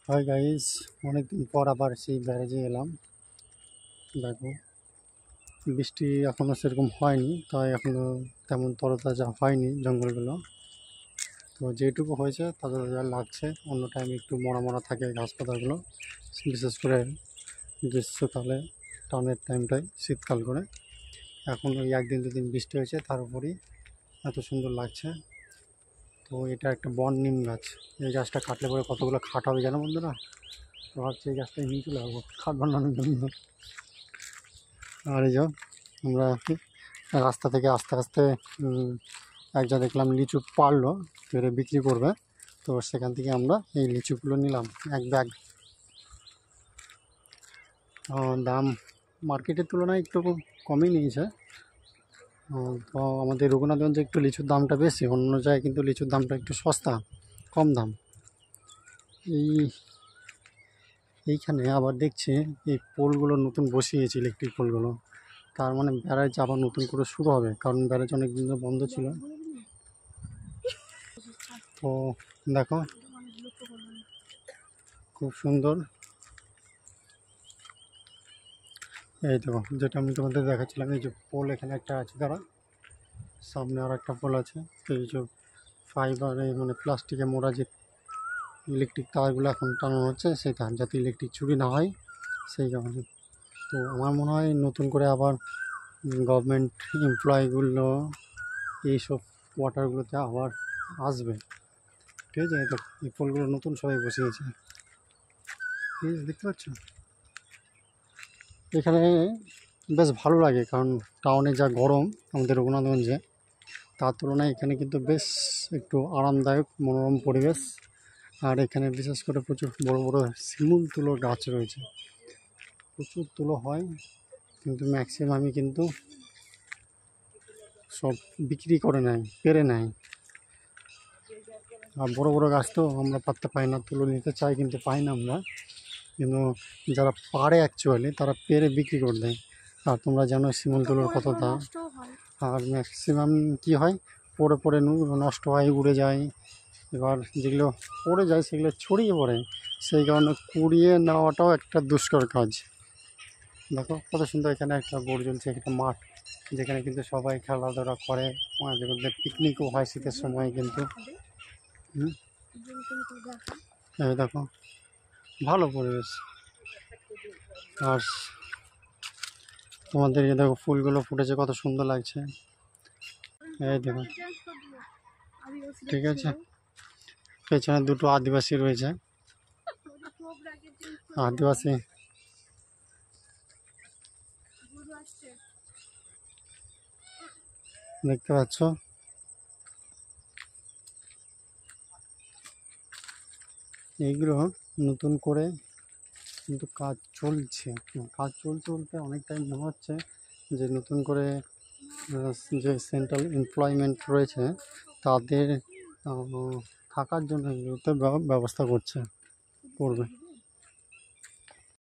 Hi guys, অনেকদিন পর আবার সেই ব্যারেজে এলাম। দেখো, বৃষ্টি এখনো সেরকম হয়নি, তাই এখনো তেমন তরতাজা হয়নি জঙ্গলগুলো। তো যেটুকু হয়েছে তাতে যা লাগছে, অন্য টাইমে একটু মরা মরা থাকে ঘাস পাতাগুলো, বিশেষ করে গ্রীষ্মকালে, টানের টাইমটায়, শীতকাল করে। এখন ওই একদিন দুদিন বৃষ্টি হয়েছে, তার উপরই এত সুন্দর লাগছে। তো এটা একটা বন নিম গাছ। এই গাছটা কাটলে পরে কতগুলো খাট হবে জানো বন্ধুরা। তো ভাবছি এই গাছটা নিয়ে চলে যাবো খাট বানানোর জন্য। আর এই যে আমরা রাস্তা থেকে আস্তে আস্তে একটা দেখলাম লিচু পারলো, পেরে বিক্রি করবে। তো সেখান থেকে আমরা এই লিচুগুলো নিলাম এক ব্যাগ। দাম মার্কেটের তুলনায় একটু কমই নিয়েছে। তো আমাদের রঘুনাথগঞ্জে একটু লিচুর দামটা বেশি, অন্য জায়গায় কিন্তু লিচুর দামটা একটু সস্তা, কম দাম। এইখানে আবার দেখছি এই পোলগুলো নতুন বসিয়েছে, ইলেকট্রিক পোলগুলো। তার মানে ব্যারাজ আবার নতুন করে শুরু হবে, কারণ ব্যারাজ অনেক দিন বন্ধ ছিল। তো দেখো, খুব সুন্দর। এই দেখো, যেটা আমি তোমাদের দেখাচ্ছিলাম, এই যে পোল এখানে একটা আছে, দাঁড়া, সামনে আর একটা পোল আছে। এই যে ফাইবারে মানে প্লাস্টিকে মোড়া যে ইলেকট্রিক তারগুলো এখন টানানো হচ্ছে, সেই তার যাতে ইলেকট্রিক চুরি না হয় সেই কারণে। তো আমার মনে হয় নতুন করে আবার গভর্নমেন্ট এমপ্লয়িগুলো এইসব কোয়ার্টারগুলোতে আবার আসবে। ঠিক আছে, এই তো এই পোলগুলো নতুন সবাই বসিয়েছে, দেখতে পাচ্ছ। এখানে বেশ ভালো লাগে, কারণ টাউনে যা গরম আমাদের রঘুনাথগঞ্জে, তার তুলনায় এখানে কিন্তু বেশ একটু আরামদায়ক, মনোরম পরিবেশ। আর এখানে বিশেষ করে প্রচুর বড় বড় শিমুল তুলো গাছ রয়েছে, প্রচুর তুলো হয়, কিন্তু ম্যাক্সিমামই কিন্তু সব বিক্রি করে নেয়, পেরে নেয়। আর বড় বড় গাছ তো আমরা পাততে পাই না, তুলো নিতে চাই কিন্তু পাই না আমরা। কিন্তু যারা পারে অ্যাকচুয়ালি তারা পেরে বিক্রি করে দেয়। আর তোমরা জানো শিমুল তুলোর কত দাম। আর ম্যাক্সিমাম কি হয়, পড়ে পড়ে নষ্ট হয়, উড়ে যায়। এবার যেগুলো পড়ে যায় সেগুলো ছড়িয়ে পড়ে, সেই কারণে কুড়িয়ে নেওয়াটাও একটা দুষ্কর কাজ। দেখো কত সুন্দর, এখানে একটা বোর্ড জ্বলছে, একটা মাঠ যেখানে কিন্তু সবাই খেলাধুলা করে, মাঝে মধ্যে পিকনিকও হয় শীতের সময় কিন্তু। এই দেখো, ভালো পরিবেশ। আর তোমাদের এই দেখো ফুলগুলো ফুটেছে, কত সুন্দর লাগছে। এই দেখো, ঠিক আছে, পেছনে দুটো আদিবাসী রয়েছে, আদিবাসী দেখতে পাচ্ছ। এইগুলো নতুন করে কিন্তু কাজ চলছে, কাজ চলতে চলতে অনেক টাইম মনে হচ্ছে যে নতুন করে যে সেন্ট্রাল এমপ্লয়মেন্ট রয়েছে তাদের থাকার জন্য এগুলোতে ব্যবস্থা করবে।